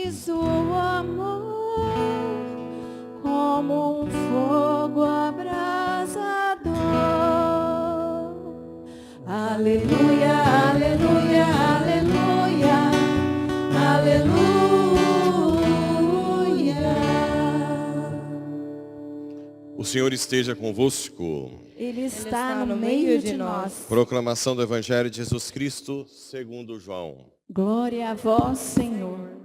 és o amor, como um fogo abrasador. Aleluia, aleluia, aleluia, aleluia. O Senhor esteja convosco. Ele está no meio de nós. Proclamação do Evangelho de Jesus Cristo segundo João. Glória a vós, Senhor.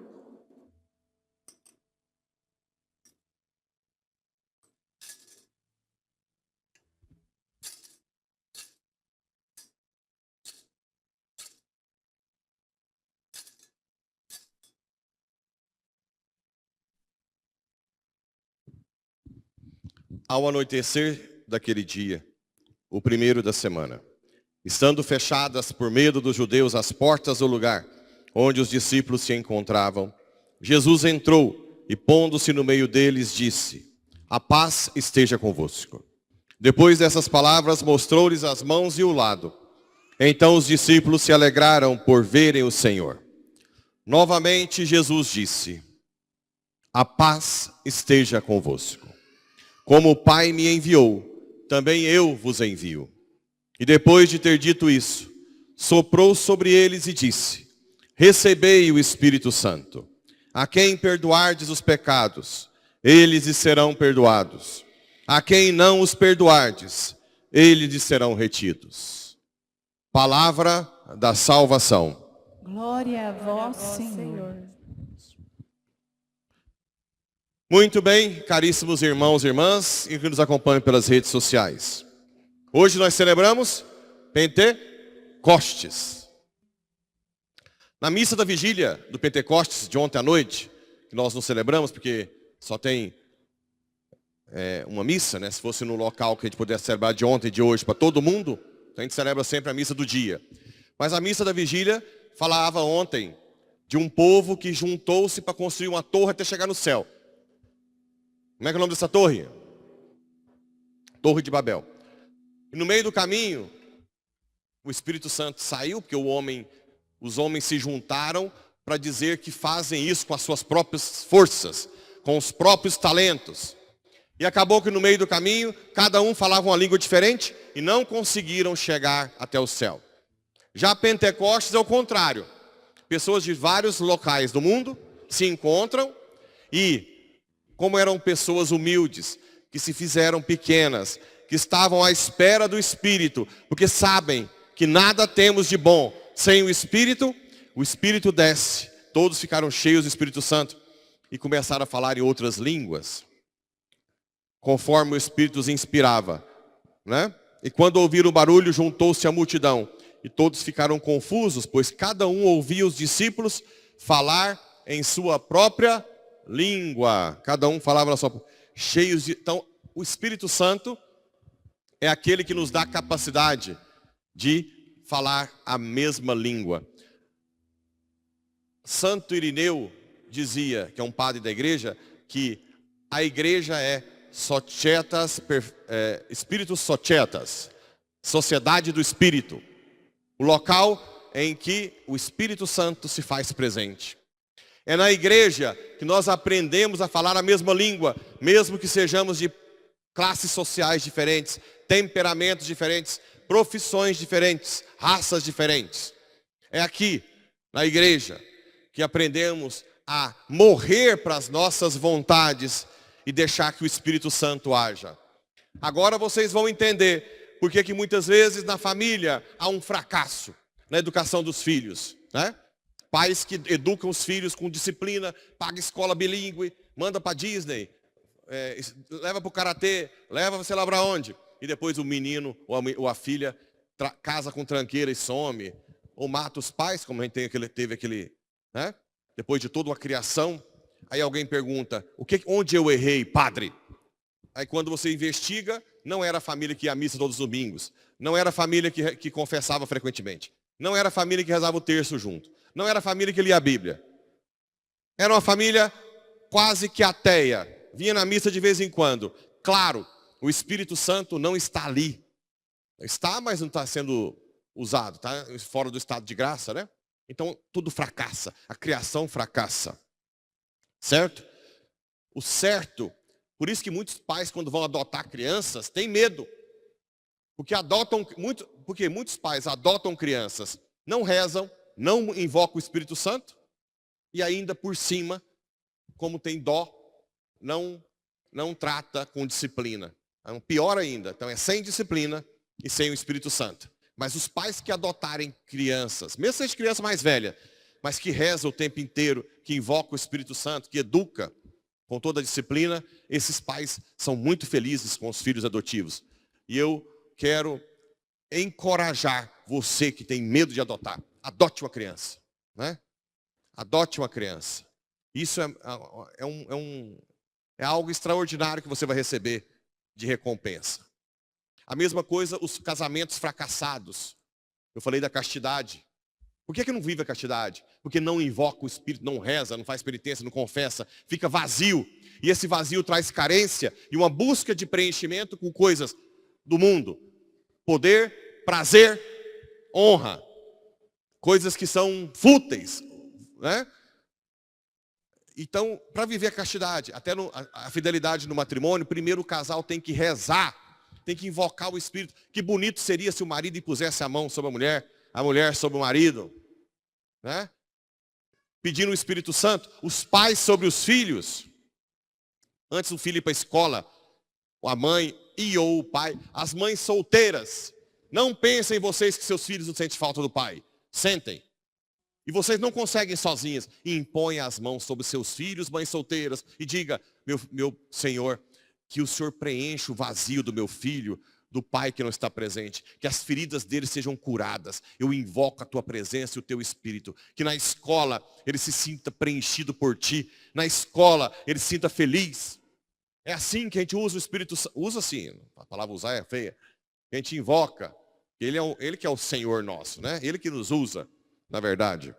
Ao anoitecer daquele dia, o primeiro da semana, estando fechadas por medo dos judeus as portas do lugar onde os discípulos se encontravam, Jesus entrou e, pondo-se no meio deles, disse: a paz esteja convosco. Depois dessas palavras, mostrou-lhes as mãos e o lado. Então os discípulos se alegraram por verem o Senhor. Novamente Jesus disse: a paz esteja convosco. Como o Pai me enviou, também eu vos envio. E depois de ter dito isso, soprou sobre eles e disse: recebei o Espírito Santo. A quem perdoardes os pecados, eles lhes serão perdoados. A quem não os perdoardes, eles lhes serão retidos. Palavra da salvação. Glória a vós, Senhor. Muito bem, caríssimos irmãos e irmãs, e que nos acompanham pelas redes sociais. Hoje nós celebramos Pentecostes. Na missa da vigília do Pentecostes de ontem à noite, que nós não celebramos porque só tem uma missa, né? Se fosse no local que a gente pudesse celebrar de ontem e de hoje para todo mundo, a gente celebra sempre a missa do dia. Mas a missa da vigília falava ontem de um povo que juntou-se para construir uma torre até chegar no céu. Como é que é o nome dessa torre? Torre de Babel. E no meio do caminho, o Espírito Santo saiu, porque os homens se juntaram para dizer que fazem isso com as suas próprias forças, com os próprios talentos. E acabou que no meio do caminho, cada um falava uma língua diferente e não conseguiram chegar até o céu. Já Pentecostes é o contrário. Pessoas de vários locais do mundo se encontram e, como eram pessoas humildes, que se fizeram pequenas, que estavam à espera do Espírito, porque sabem que nada temos de bom sem o Espírito desce. Todos ficaram cheios do Espírito Santo e começaram a falar em outras línguas, conforme o Espírito os inspirava, né? E quando ouviram o barulho, juntou-se a multidão, e todos ficaram confusos, pois cada um ouvia os discípulos falar em sua própria língua. Cada um falava na sua... cheios de... Então, o Espírito Santo é aquele que nos dá a capacidade de falar a mesma língua. Santo Irineu dizia, que é um padre da igreja, que a igreja é sochetas, espíritos sochetas, sociedade do Espírito, o local em que o Espírito Santo se faz presente. É na igreja que nós aprendemos a falar a mesma língua, mesmo que sejamos de classes sociais diferentes, temperamentos diferentes, profissões diferentes, raças diferentes. É aqui, na igreja, que aprendemos a morrer para as nossas vontades e deixar que o Espírito Santo haja. Agora vocês vão entender por que muitas vezes na família há um fracasso na educação dos filhos, né? Pais que educam os filhos com disciplina, paga escola bilíngue, manda para Disney, leva para o karatê, leva sei lá para onde. E depois o menino ou a filha casa com tranqueira e some. Ou mata os pais, como a gente teve aquele, né? Depois de toda uma criação. Aí alguém pergunta, onde eu errei, padre? Aí quando você investiga, não era a família que ia à missa todos os domingos. Não era a família que confessava frequentemente. Não era a família que rezava o terço junto. Não era a família que lia a Bíblia. Era uma família quase que ateia. Vinha na missa de vez em quando. Claro, o Espírito Santo não está ali. Está, mas não está sendo usado. Está fora do estado de graça, né? Então, tudo fracassa. A criação fracassa. Certo? O certo, por isso que muitos pais, quando vão adotar crianças, têm medo. Porque muitos pais adotam crianças, não rezam, não invocam o Espírito Santo, e ainda por cima, como tem dó, não trata com disciplina. Então, pior ainda, então é sem disciplina e sem o Espírito Santo. Mas os pais que adotarem crianças, mesmo seja criança mais velha, mas que reza o tempo inteiro, que invoca o Espírito Santo, que educa com toda a disciplina, esses pais são muito felizes com os filhos adotivos. E eu quero encorajar você que tem medo de adotar. Adote uma criança, né? Adote uma criança. Isso é algo extraordinário que você vai receber de recompensa. A mesma coisa, os casamentos fracassados. Eu falei da castidade. Por que não vive a castidade? Porque não invoca o Espírito, não reza, não faz penitência, não confessa, fica vazio. E esse vazio traz carência e uma busca de preenchimento com coisas do mundo. Poder, prazer, honra. Coisas que são fúteis, né? Então, para viver a castidade, até a fidelidade no matrimônio, primeiro o casal tem que rezar, tem que invocar o Espírito. Que bonito seria se o marido impusesse a mão sobre a mulher sobre o marido, né? Pedindo o Espírito Santo, os pais sobre os filhos. Antes do filho ir para a escola, a mãe e ou o pai, as mães solteiras, não pensem vocês que seus filhos não sentem falta do pai. Sentem. E vocês não conseguem sozinhas. E impõem as mãos sobre seus filhos, mães solteiras, e diga, meu Senhor, que o Senhor preencha o vazio do meu filho, do pai que não está presente. Que as feridas dele sejam curadas. Eu invoco a tua presença e o teu Espírito. Que na escola ele se sinta preenchido por ti. Na escola ele se sinta feliz. É assim que a gente usa o Espírito Santo. Usa assim, a palavra usar é feia. A gente invoca. Ele que é o Senhor nosso, né? Ele que nos usa, na verdade. O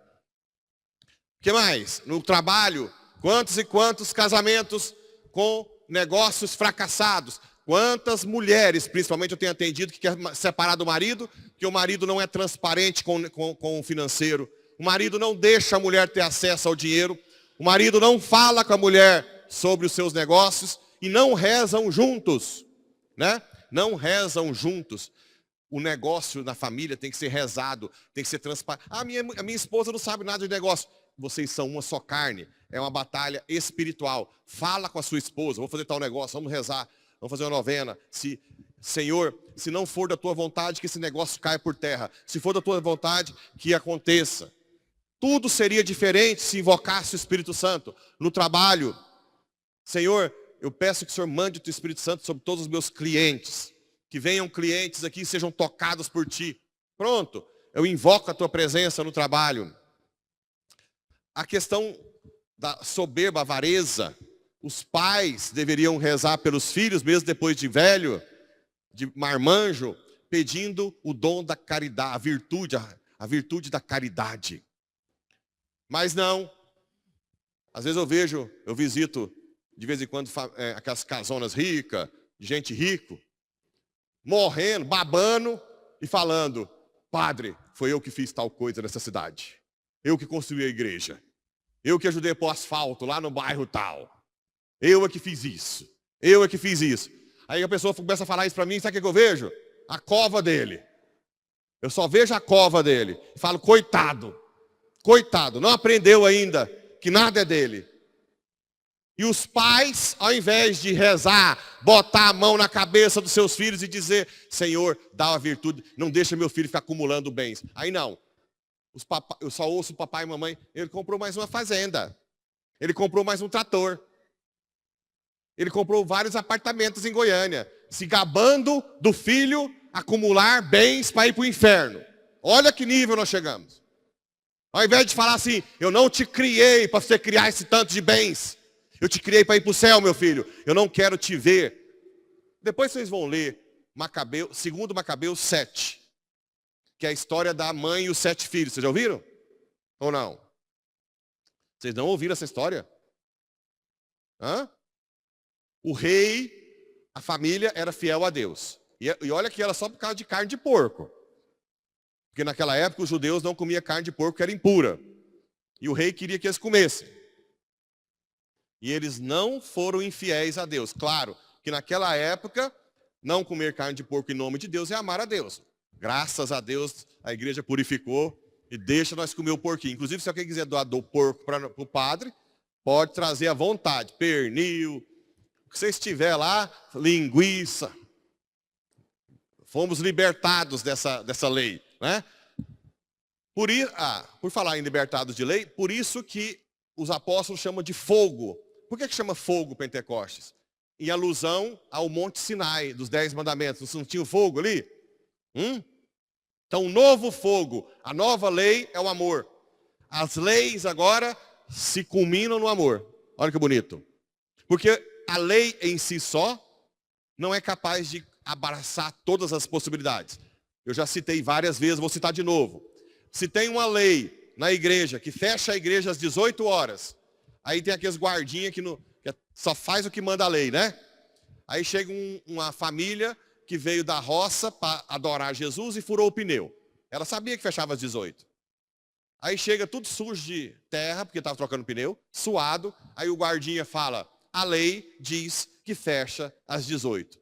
que mais? No trabalho, quantos e quantos casamentos com negócios fracassados. Quantas mulheres, principalmente eu tenho atendido, que quer separar do marido, que o marido não é transparente com o financeiro. O marido não deixa a mulher ter acesso ao dinheiro. O marido não fala com a mulher sobre os seus negócios e não rezam juntos, né? Não rezam juntos. O negócio na família tem que ser rezado, tem que ser transparente. A minha esposa não sabe nada de negócio. Vocês são uma só carne. É uma batalha espiritual. Fala com a sua esposa, vou fazer tal negócio, vamos rezar, vamos fazer uma novena. Senhor, se não for da tua vontade, que esse negócio caia por terra. Se for da tua vontade, que aconteça. Tudo seria diferente se invocasse o Espírito Santo. No trabalho, Senhor, eu peço que o Senhor mande o teu Espírito Santo sobre todos os meus clientes. Que venham clientes aqui e sejam tocados por ti. Pronto, eu invoco a tua presença no trabalho. A questão da soberba, avareza. Os pais deveriam rezar pelos filhos, mesmo depois de velho, de marmanjo, pedindo o dom da caridade, a virtude da caridade. Mas não. Às vezes eu visito, de vez em quando, aquelas casonas ricas, de gente rico, morrendo, babando e falando, padre, foi eu que fiz tal coisa nessa cidade. Eu que construí a igreja. Eu que ajudei a pôr asfalto lá no bairro tal. Eu é que fiz isso. Eu é que fiz isso. Aí a pessoa começa a falar isso para mim, sabe o que eu vejo? A cova dele. Eu só vejo a cova dele. E falo, coitado. Coitado, não aprendeu ainda que nada é dele. E os pais, ao invés de rezar, botar a mão na cabeça dos seus filhos e dizer, Senhor, dá a virtude, não deixa meu filho ficar acumulando bens. Aí não. Eu só ouço o papai e mamãe, ele comprou mais uma fazenda. Ele comprou mais um trator. Ele comprou vários apartamentos em Goiânia, se gabando do filho acumular bens para ir para o inferno. Olha que nível nós chegamos. Ao invés de falar assim, eu não te criei para você criar esse tanto de bens. Eu te criei para ir para o céu, meu filho. Eu não quero te ver. Depois vocês vão ler segundo Macabeus 7. Que é a história da mãe e os 7 filhos. Vocês já ouviram? Ou não? Vocês não ouviram essa história? Hã? O rei, a família era fiel a Deus. E olha que era só por causa de carne de porco. Porque naquela época os judeus não comiam carne de porco, que era impura. E o rei queria que eles comessem. E eles não foram infiéis a Deus. Claro que naquela época, não comer carne de porco em nome de Deus é amar a Deus. Graças a Deus, a igreja purificou e deixa nós comer o porquinho. Inclusive, se alguém quiser doar do porco para o padre, pode trazer à vontade. Pernil, o que vocês tiver lá, linguiça. Fomos libertados dessa lei, né? Por falar em libertados de lei, por isso que os apóstolos chamam de fogo. Por que chama fogo Pentecostes? Em alusão ao Monte Sinai, dos 10 mandamentos. Não tinha o fogo ali? Então, o novo fogo, a nova lei é o amor. As leis agora se culminam no amor. Olha que bonito. Porque a lei em si só não é capaz de abraçar todas as possibilidades. Eu já citei várias vezes, vou citar de novo. Se tem uma lei na igreja que fecha a igreja às 18 horas, aí tem aqueles guardinhas que só faz o que manda a lei, né? Aí chega uma família que veio da roça para adorar Jesus e furou o pneu. Ela sabia que fechava às 18. Aí chega tudo sujo de terra, porque estava trocando pneu, suado. Aí o guardinha fala, a lei diz que fecha às 18.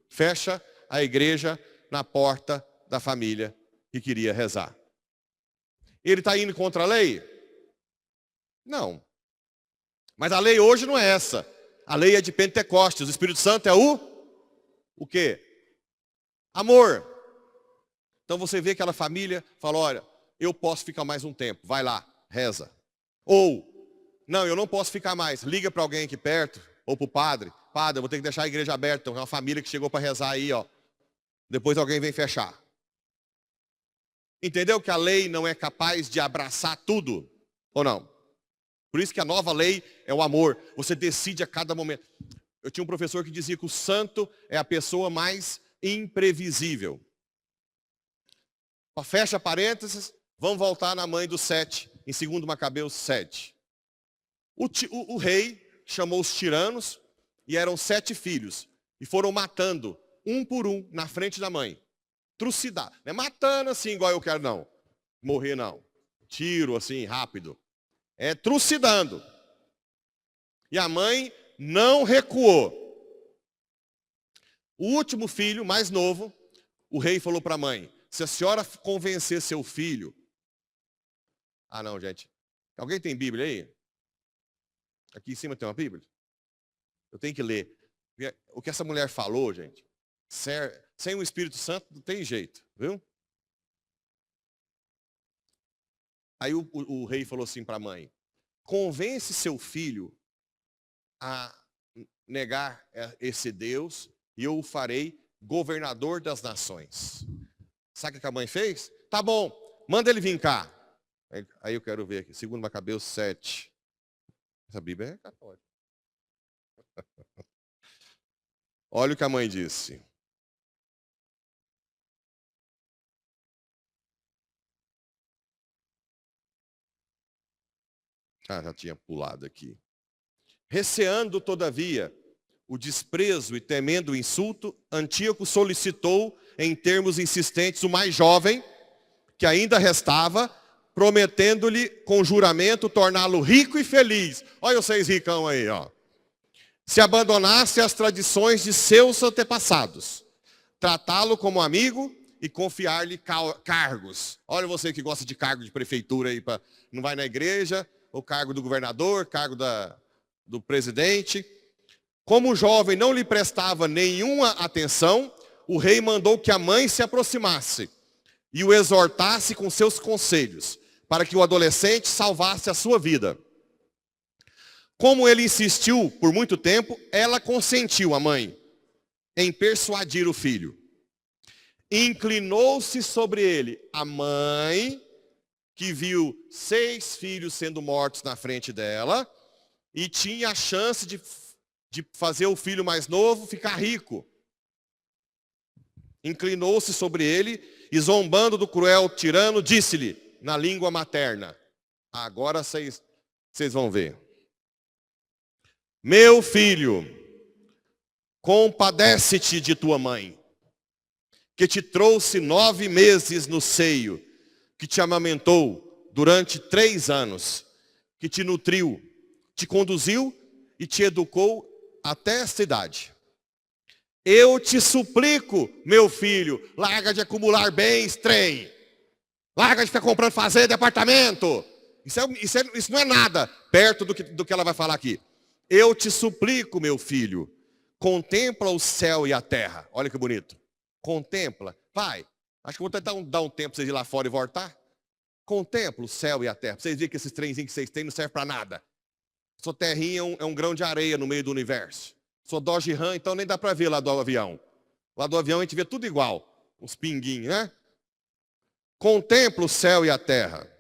Fecha a igreja na porta da família que queria rezar. Ele está indo contra a lei? Não. Mas a lei hoje não é essa. A lei é de Pentecostes. O Espírito Santo é o quê? Amor. Então você vê aquela família, fala, olha, eu posso ficar mais um tempo. Vai lá, reza. Ou, não, eu não posso ficar mais. Liga para alguém aqui perto, ou para o padre. Padre, eu vou ter que deixar a igreja aberta. Então, é uma família que chegou para rezar aí, ó. Depois alguém vem fechar. Entendeu que a lei não é capaz de abraçar tudo? Ou não? Por isso que a nova lei é o amor. Você decide a cada momento. Eu tinha um professor que dizia que o santo é a pessoa mais imprevisível. Fecha parênteses, vamos voltar na mãe do 7, em 2 Macabeus 7. O rei chamou os tiranos e eram 7 filhos. E foram matando, um por um, na frente da mãe. Trucidar. Não é matando assim, igual eu quero, não. Morrer, não. Tiro, assim, rápido. É trucidando. E a mãe não recuou. O último filho, mais novo, o rei falou para a mãe, se a senhora convencer seu filho... Ah, não, gente. Alguém tem Bíblia aí? Aqui em cima tem uma Bíblia? Eu tenho que ler. O que essa mulher falou, gente, sem o Espírito Santo não tem jeito, viu? Aí o rei falou assim para a mãe, convence seu filho a negar esse Deus e eu o farei governador das nações. Sabe o que a mãe fez? Tá bom, manda ele vir cá. Aí eu quero ver aqui, 2 Macabeus 7. Essa Bíblia é católica. Olha o que a mãe disse. Já tinha pulado aqui. Receando, todavia, o desprezo e temendo o insulto, Antíoco solicitou, em termos insistentes, o mais jovem, que ainda restava, prometendo-lhe com juramento torná-lo rico e feliz. Olha vocês ricão aí, ó. Se abandonasse as tradições de seus antepassados, tratá-lo como amigo e confiar-lhe cargos. Olha você que gosta de cargo de prefeitura aí, não vai na igreja, o cargo do governador, cargo do presidente. Como o jovem não lhe prestava nenhuma atenção, o rei mandou que a mãe se aproximasse e o exortasse com seus conselhos, para que o adolescente salvasse a sua vida. Como ele insistiu por muito tempo, ela consentiu, a mãe, em persuadir o filho. Inclinou-se sobre ele a mãe, que viu 6 filhos sendo mortos na frente dela, e tinha a chance de fazer o filho mais novo ficar rico. Inclinou-se sobre ele e, zombando do cruel tirano, disse-lhe, na língua materna, agora vocês vão ver. Meu filho, compadece-te de tua mãe, que te trouxe 9 meses no seio, que te amamentou durante 3 anos, que te nutriu, te conduziu e te educou até esta idade. Eu te suplico, meu filho, larga de acumular bens, trem. Larga de ficar comprando fazenda e apartamento. Isso não é nada perto do que ela vai falar aqui. Eu te suplico, meu filho, contempla o céu e a terra. Olha que bonito. Contempla. Pai, acho que vou tentar dar um tempo para vocês ir lá fora e voltar. Contempla o céu e a terra. Pra vocês verem que esses trenzinhos que vocês têm não servem para nada. Sua terrinha é um grão de areia no meio do universo. Sou Dodge Ram, então nem dá para ver lá do avião. Lá do avião a gente vê tudo igual. Uns pinguinhos, né? Contempla o céu e a terra.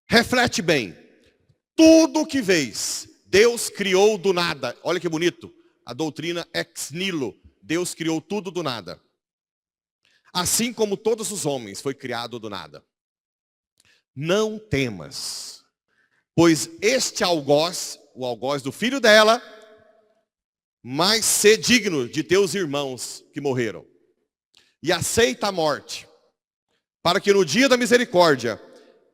Reflete bem. Tudo que vês, Deus criou do nada. Olha que bonito. A doutrina ex nihilo. Deus criou tudo do nada. Assim como todos os homens foi criado do nada. Não temas, pois este algoz, o algoz do filho dela, mas ser digno de teus irmãos que morreram. E aceita a morte, para que no dia da misericórdia,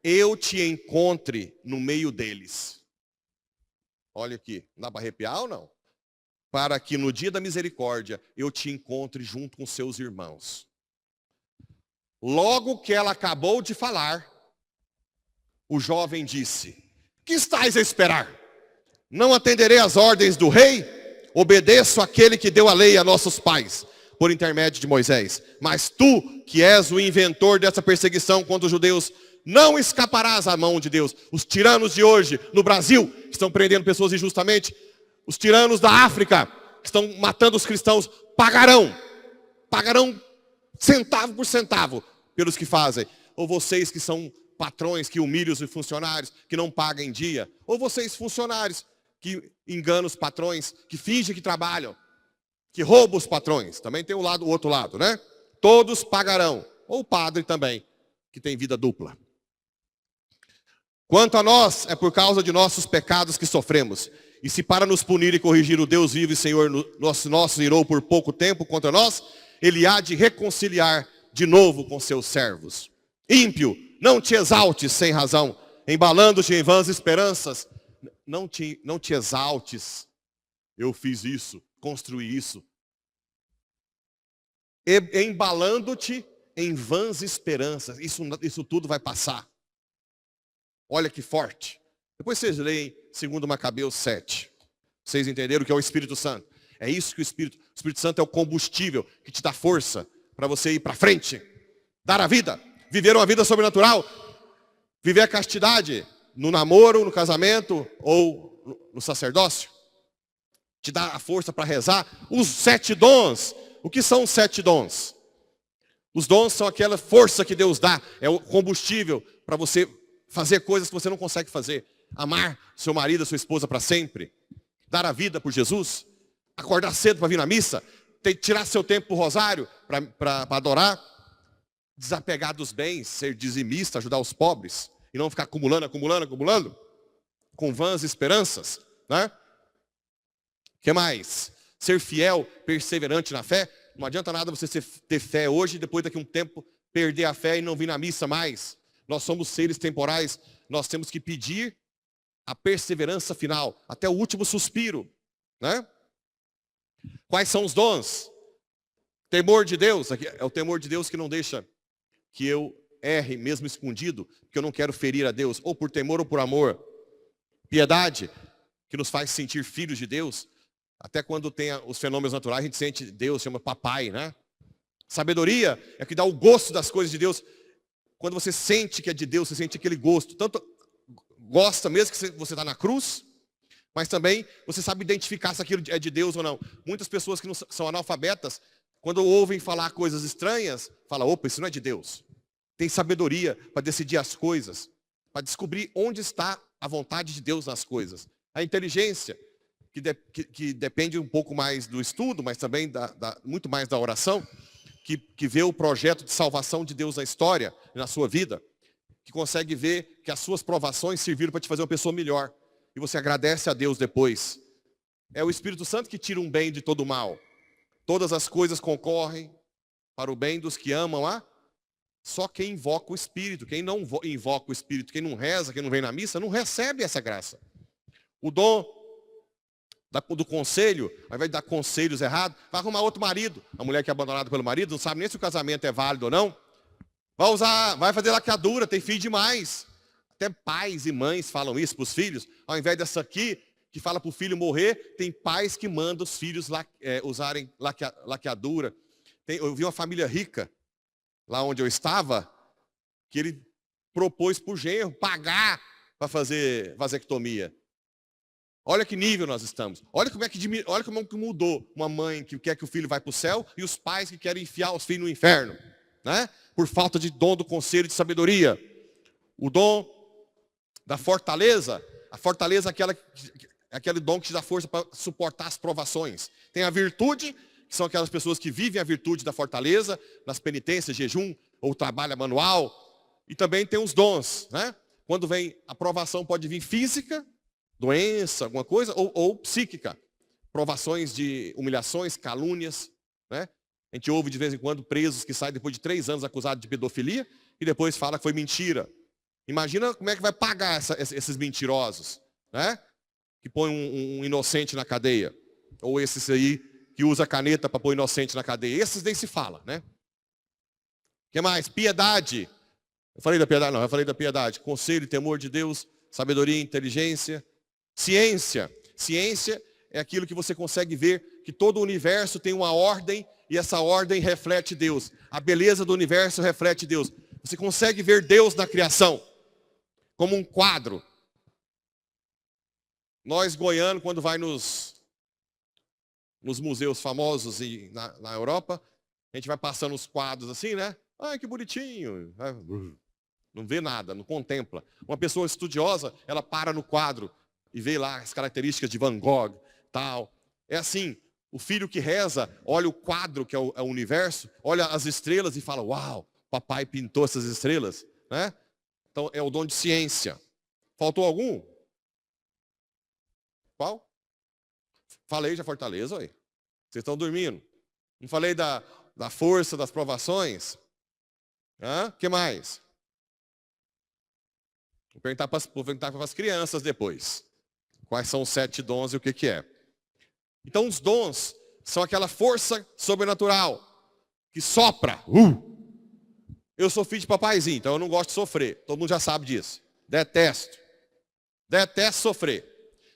eu te encontre no meio deles. Olha aqui, não dá para arrepiar ou não? Para que no dia da misericórdia, eu te encontre junto com seus irmãos. Logo que ela acabou de falar, o jovem disse, que estais a esperar? Não atenderei às ordens do rei? Obedeço àquele que deu a lei a nossos pais, por intermédio de Moisés. Mas tu, que és o inventor dessa perseguição contra os judeus, não escaparás à mão de Deus. Os tiranos de hoje, no Brasil, estão prendendo pessoas injustamente. Os tiranos da África, que estão matando os cristãos, pagarão centavo por centavo pelos que fazem. Ou vocês que são patrões que humilham os funcionários, que não pagam em dia. Ou vocês funcionários que enganam os patrões, que fingem que trabalham, que roubam os patrões. Também tem o outro lado, né? Todos pagarão. Ou o padre também, que tem vida dupla. Quanto a nós, é por causa de nossos pecados que sofremos. E se para nos punir e corrigir o Deus vivo e Senhor nosso irou por pouco tempo contra nós, Ele há de reconciliar de novo com seus servos. Ímpio, não te exaltes sem razão, embalando-te em vãs esperanças. Não te exaltes. Eu fiz isso, construí isso. Embalando-te em vãs esperanças. Isso tudo vai passar. Olha que forte. Depois vocês leem 2 Macabeus 7. Vocês entenderam o que é o Espírito Santo. É isso que o Espírito Santo é o combustível que te dá força para você ir para frente. Dar a vida. Viver uma vida sobrenatural. Viver a castidade no namoro, no casamento ou no sacerdócio. Te dá a força para rezar. Os 7 dons. O que são os 7 dons? Os dons são aquela força que Deus dá. É o combustível para você fazer coisas que você não consegue fazer. Amar seu marido, sua esposa para sempre. Dar a vida por Jesus. Acordar cedo para vir na missa. Tirar seu tempo para o rosário, para adorar. Desapegar dos bens, ser dizimista, ajudar os pobres. E não ficar acumulando. Com vãs esperanças. Né? O que mais? Ser fiel, perseverante na fé. Não adianta nada você ter fé hoje e depois daqui a um tempo perder a fé e não vir na missa mais. Nós somos seres temporais. Nós temos que pedir a perseverança final, até o último suspiro. Né? Quais são os dons? Temor de Deus. Aqui é o temor de Deus que não deixa que eu erre, mesmo escondido, porque eu não quero ferir a Deus, ou por temor ou por amor. Piedade, que nos faz sentir filhos de Deus. Até quando tem os fenômenos naturais, a gente sente Deus, chama papai, né? Sabedoria é que dá o gosto das coisas de Deus. Quando você sente que é de Deus, você sente aquele gosto. Tanto gosta mesmo que você está na cruz, mas também você sabe identificar se aquilo é de Deus ou não. Muitas pessoas que não são analfabetas, quando ouvem falar coisas estranhas, falam, opa, isso não é de Deus. Tem sabedoria para decidir as coisas, para descobrir onde está a vontade de Deus nas coisas. A inteligência, que depende um pouco mais do estudo, mas também muito mais da oração, que vê o projeto de salvação de Deus na história, na sua vida, que consegue ver que as suas provações serviram para te fazer uma pessoa melhor. E você agradece a Deus depois. É o Espírito Santo que tira um bem de todo o mal. Todas as coisas concorrem para o bem dos que amam a Só quem invoca o Espírito. Quem não invoca o Espírito, quem não reza, quem não vem na missa, não recebe essa graça. O dom do conselho, ao invés de dar conselhos errados, vai arrumar outro marido. A mulher que é abandonada pelo marido não sabe nem se o casamento é válido ou não. Vai fazer laqueadura, tem filho demais. Até pais e mães falam isso para os filhos. Ao invés dessa aqui, que fala para o filho morrer, tem pais que mandam os filhos usarem laqueadura. Eu vi uma família rica, lá onde eu estava, que ele propôs para o genro pagar para fazer vasectomia. Olha que nível nós estamos. Olha como é que mudou uma mãe que quer que o filho vá para o céu e os pais que querem enfiar os filhos no inferno, né? Por falta de dom do conselho de sabedoria. O dom da fortaleza, a fortaleza é aquele dom que te dá força para suportar as provações. Tem a virtude, que são aquelas pessoas que vivem a virtude da fortaleza, nas penitências, jejum, ou trabalho manual. E também tem os dons, né? Quando vem a provação, pode vir física, doença, alguma coisa, ou psíquica. Provações de humilhações, calúnias, né? A gente ouve de vez em quando presos que saem depois de 3 anos acusados de pedofilia e depois fala que foi mentira. Imagina como é que vai pagar esses mentirosos, né? Que põe um inocente na cadeia. Ou esses aí que usa caneta para pôr inocente na cadeia. Esses nem se fala, né? O que mais? Piedade. Eu falei da piedade? Não, eu falei da piedade. Conselho, temor de Deus, sabedoria, inteligência. Ciência. Ciência é aquilo que você consegue ver que todo o universo tem uma ordem e essa ordem reflete Deus. A beleza do universo reflete Deus. Você consegue ver Deus na criação, como um quadro. Nós, goianos, quando vai nos museus famosos e na Europa, a gente vai passando os quadros assim, né? Ai, que bonitinho. Não vê nada, não contempla. Uma pessoa estudiosa, ela para no quadro e vê lá as características de Van Gogh, tal. É assim, o filho que reza, olha o quadro que é o universo, olha as estrelas e fala, uau, papai pintou essas estrelas, né? Então é o dom de ciência. Faltou algum? Qual? Falei de fortaleza, aí. Vocês estão dormindo. Não falei da força das provações? O que mais? Vou perguntar para as crianças depois. Quais são os 7 dons e o que é. Então os dons são aquela força sobrenatural que sopra. Eu sou filho de papaizinho, então eu não gosto de sofrer. Todo mundo já sabe disso. Detesto. Detesto sofrer.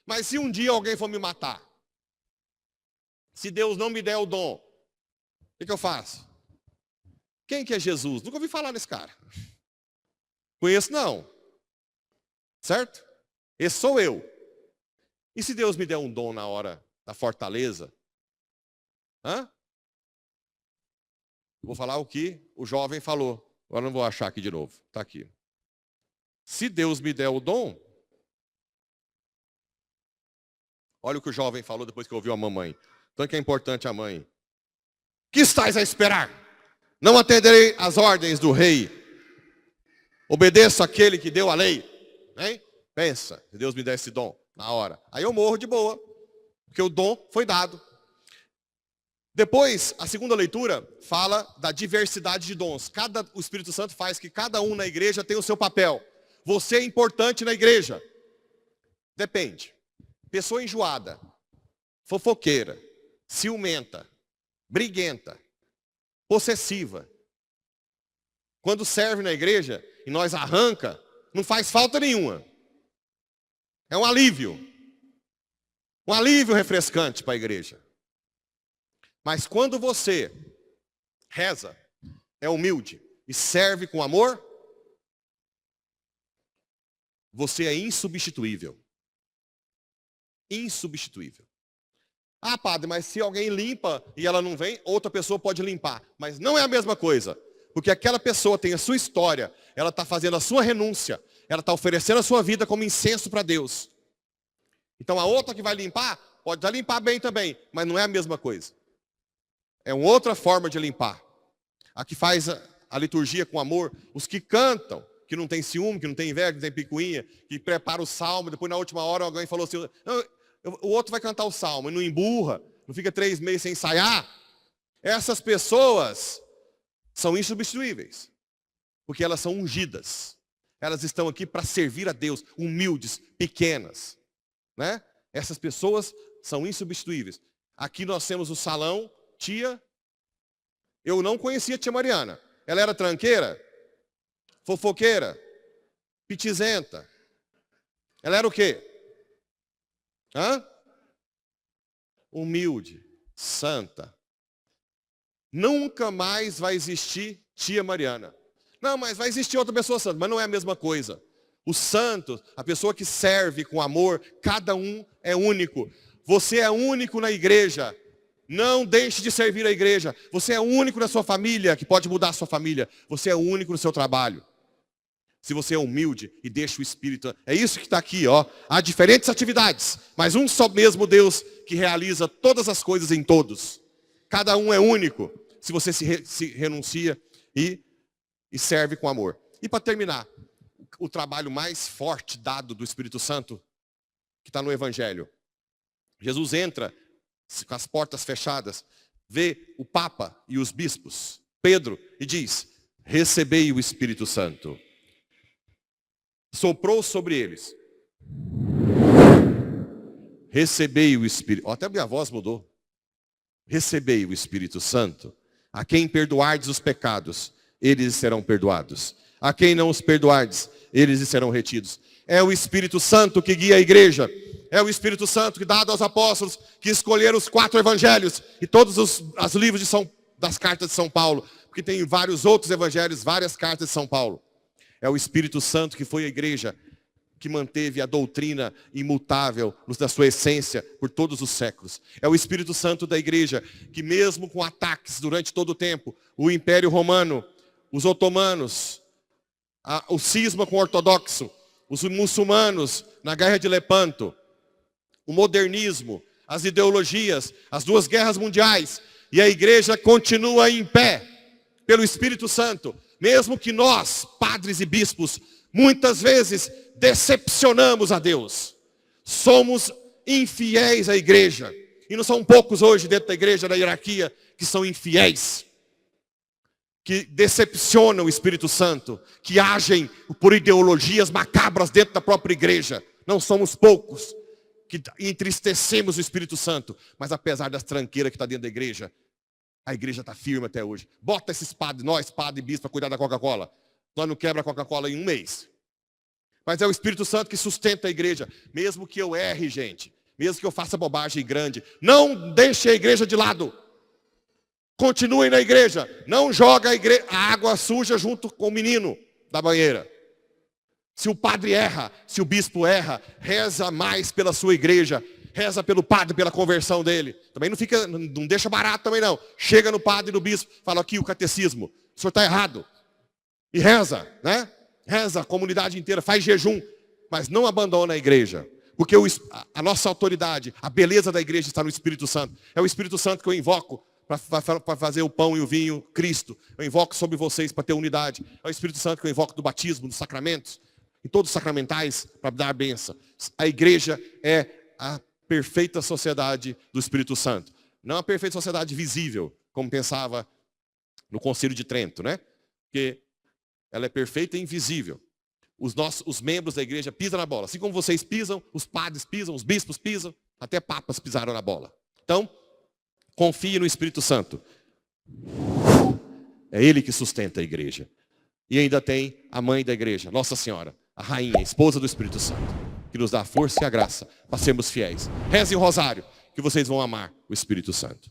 Mas se um dia alguém for me matar, se Deus não me der o dom, o que eu faço? Quem que é Jesus? Nunca ouvi falar nesse cara. Conheço não. Certo? Esse sou eu. E se Deus me der um dom na hora da fortaleza? Vou falar o que o jovem falou. Agora não vou achar aqui de novo. Está aqui. Se Deus me der o dom, olha o que o jovem falou depois que ouviu a mamãe. Tanto que é importante a mãe. Que estás a esperar? Não atenderei às ordens do rei. Obedeço àquele que deu a lei. Hein? Pensa, se Deus me der esse dom na hora. Aí eu morro de boa. Porque o dom foi dado. Depois, a segunda leitura fala da diversidade de dons. O Espírito Santo faz que cada um na igreja tenha o seu papel. Você é importante na igreja. Depende. Pessoa enjoada, fofoqueira, ciumenta, briguenta, possessiva. Quando serve na igreja e nós arranca, não faz falta nenhuma. É um alívio. Um alívio refrescante para a igreja. Mas quando você reza, é humilde e serve com amor, você é insubstituível. Insubstituível. Ah, padre, mas se alguém limpa e ela não vem, outra pessoa pode limpar. Mas não é a mesma coisa. Porque aquela pessoa tem a sua história, ela está fazendo a sua renúncia, ela está oferecendo a sua vida como incenso para Deus. Então a outra que vai limpar, pode já limpar bem também, mas não é a mesma coisa. É uma outra forma de limpar. A que faz a liturgia com amor, os que cantam, que não tem ciúme, que não tem inveja, que não tem picuinha, que prepara o salmo, depois na última hora alguém falou assim, o outro vai cantar o salmo e não emburra, não fica 3 meses sem ensaiar. Essas pessoas são insubstituíveis. Porque elas são ungidas. Elas estão aqui para servir a Deus, humildes, pequenas, né? Essas pessoas são insubstituíveis. Aqui nós temos o salão, tia. Eu não conhecia a tia Mariana. Ela era tranqueira, fofoqueira, pitizenta. Ela era o quê? Humilde, santa. Nunca mais vai existir tia Mariana. Não, mas vai existir outra pessoa santa, mas não é a mesma coisa. O santo, a pessoa que serve com amor, cada um é único. Você é único na igreja. Não deixe de servir a igreja. Você é único na sua família, que pode mudar a sua família. Você é único no seu trabalho. Se você é humilde e deixa o Espírito... É isso que está aqui, ó. Há diferentes atividades, mas um só mesmo Deus que realiza todas as coisas em todos. Cada um é único, se você se renuncia e serve com amor. E para terminar, o trabalho mais forte dado do Espírito Santo, que está no Evangelho. Jesus entra com as portas fechadas, vê o Papa e os bispos, Pedro, e diz, recebei o Espírito Santo. Soprou sobre eles. Recebei o Espírito. Até a minha voz mudou. Recebei o Espírito Santo. A quem perdoardes os pecados, eles serão perdoados. A quem não os perdoardes, eles serão retidos. É o Espírito Santo que guia a igreja. É o Espírito Santo que dado aos apóstolos, que escolheram os 4 evangelhos e todos os livros das cartas de São Paulo. Porque tem vários outros evangelhos, várias cartas de São Paulo. É o Espírito Santo que foi a igreja que manteve a doutrina imutável da sua essência por todos os séculos. É o Espírito Santo da igreja que mesmo com ataques durante todo o tempo, o Império Romano, os otomanos, o cisma com o ortodoxo, os muçulmanos na Guerra de Lepanto, o modernismo, as ideologias, as 2 guerras mundiais, e a igreja continua em pé pelo Espírito Santo. Mesmo que nós, padres e bispos, muitas vezes decepcionamos a Deus. Somos infiéis à igreja. E não são poucos hoje dentro da igreja, da hierarquia, que são infiéis. Que decepcionam o Espírito Santo. Que agem por ideologias macabras dentro da própria igreja. Não somos poucos que entristecemos o Espírito Santo. Mas apesar das tranqueiras que está dentro da igreja, a igreja está firme até hoje. Bota esses padres, nós, padre e bispo, para cuidar da Coca-Cola. Nós não quebra a Coca-Cola em 1 mês. Mas é o Espírito Santo que sustenta a igreja. Mesmo que eu erre, gente. Mesmo que eu faça bobagem grande. Não deixe a igreja de lado. Continuem na igreja. Não joga a água suja junto com o menino da banheira. Se o padre erra, se o bispo erra, reza mais pela sua igreja. Reza pelo padre, pela conversão dele. Também não deixa barato também não. Chega no padre e no bispo, fala aqui o catecismo. O senhor está errado. E reza, né? Reza a comunidade inteira, faz jejum. Mas não abandona a igreja. Porque a nossa autoridade, a beleza da igreja está no Espírito Santo. É o Espírito Santo que eu invoco para fazer o pão e o vinho, Cristo. Eu invoco sobre vocês para ter unidade. É o Espírito Santo que eu invoco do batismo, dos sacramentos. E todos os sacramentais para dar a bênção. A igreja é a perfeita sociedade do Espírito Santo. Não a perfeita sociedade visível, como pensava no Concílio de Trento, né? Porque ela é perfeita e invisível. Os membros da igreja pisam na bola. Assim como vocês pisam, os padres pisam, os bispos pisam, até papas pisaram na bola. Então, confie no Espírito Santo. É Ele que sustenta a igreja. E ainda tem a mãe da igreja, Nossa Senhora, a rainha, a esposa do Espírito Santo, que nos dá a força e a graça para sermos fiéis. Reze o rosário, que vocês vão amar o Espírito Santo.